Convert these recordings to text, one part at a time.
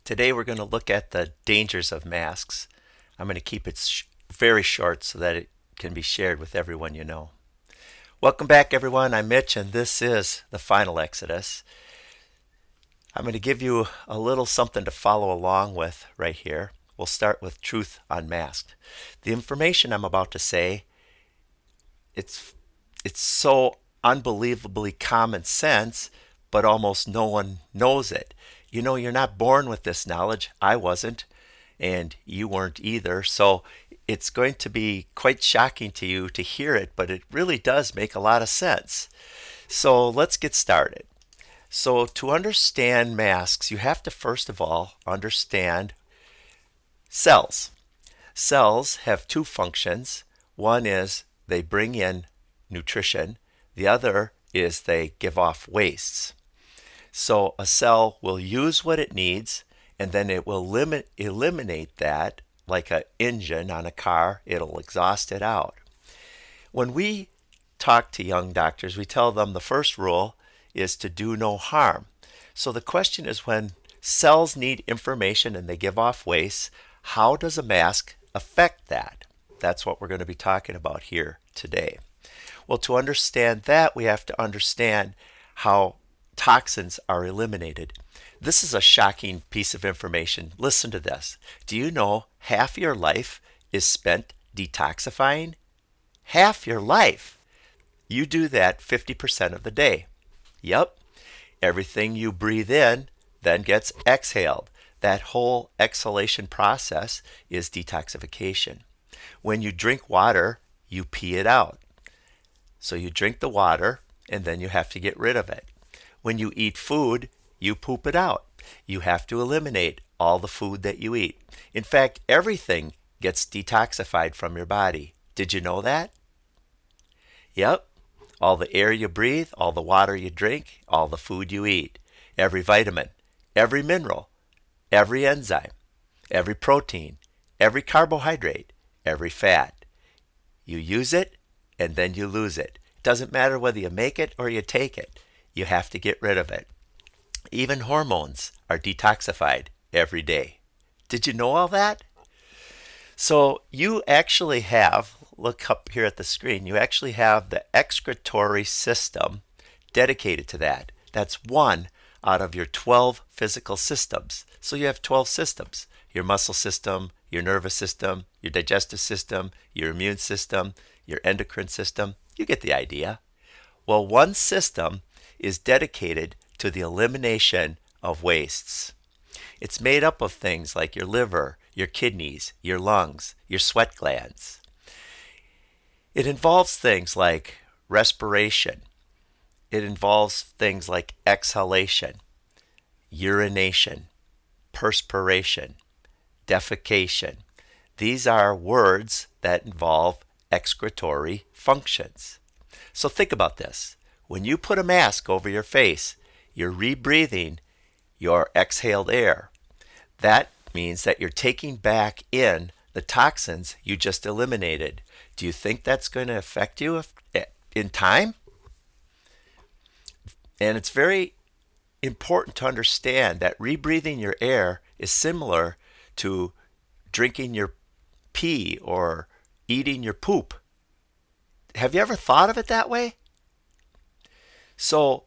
Today we're going to look at the dangers of masks. I'm going to keep it very short so that it can be shared with everyone you know. Welcome back everyone, I'm Mitch and this is the final Exodus. I'm going to give you a little something to follow along with right here. We'll start with truth unmasked. The information I'm about to say, it's so unbelievably common sense, but almost no one knows it. You know, you're not born with this knowledge. I wasn't, and you weren't either. So it's going to be quite shocking to you to hear it, but it really does make a lot of sense. So let's get started. So to understand masks, you have to first of all understand cells. Cells have two functions. One is they bring in nutrition. The other is they give off wastes. So a cell will use what it needs and then it will eliminate that like an engine on a car. It'll exhaust it out. When we talk to young doctors, we tell them the first rule is to do no harm. So the question is, when cells need information and they give off waste, how does a mask affect that? That's what we're going to be talking about here today. Well, to understand that, we have to understand how toxins are eliminated. This is a shocking piece of information. Listen to this. Do you know half your life is spent detoxifying? Half your life. You do that 50% of the day. Yep. Everything you breathe in then gets exhaled. That whole exhalation process is detoxification. When you drink water, you pee it out. So you drink the water and then you have to get rid of it. When you eat food, you poop it out. You have to eliminate all the food that you eat. In fact, everything gets detoxified from your body. Did you know that? Yep. All the air you breathe, all the water you drink, all the food you eat, every vitamin, every mineral, every enzyme, every protein, every carbohydrate, every fat. You use it and then you lose it. It doesn't matter whether you make it or you take it. You have to get rid of it. Even hormones are detoxified every day. Did you know all that? So you actually have, look up here at the screen, you actually have the excretory system dedicated to that. That's one out of your 12 physical systems. So you have 12 systems. Your muscle system, your nervous system, your digestive system, your immune system, your endocrine system. You get the idea. Well, one system is dedicated to the elimination of wastes. It's made up of things like your liver, your kidneys, your lungs, your sweat glands. It involves things like respiration. It involves things like exhalation, urination, perspiration, defecation. These are words that involve excretory functions. So think about this. When you put a mask over your face, you're rebreathing your exhaled air. That means that you're taking back in the toxins you just eliminated. Do you think that's going to affect you in time? And it's very important to understand that rebreathing your air is similar to drinking your pee or eating your poop. Have you ever thought of it that way? So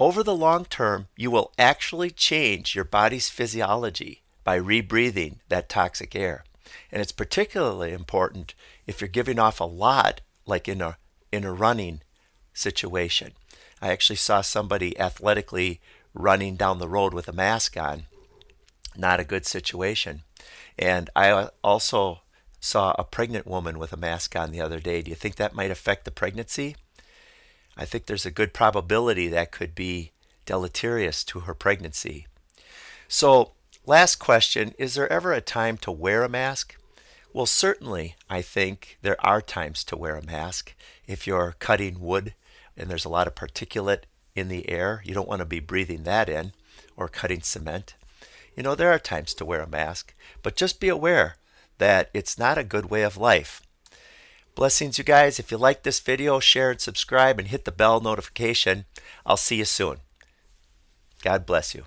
over the long term, you will actually change your body's physiology by rebreathing that toxic air. And it's particularly important if you're giving off a lot, like in a running situation. I actually saw somebody athletically running down the road with a mask on. Not a good situation. And I also saw a pregnant woman with a mask on the other day. Do you think that might affect the pregnancy? I think there's a good probability that could be deleterious to her pregnancy. So, last question, is there ever a time to wear a mask? Well, certainly, I think there are times to wear a mask. If you're cutting wood and there's a lot of particulate in the air, you don't want to be breathing that in, or cutting cement. You know, there are times to wear a mask, but just be aware that it's not a good way of life. Blessings, you guys. If you like this video, share and subscribe and hit the bell notification. I'll see you soon. God bless you.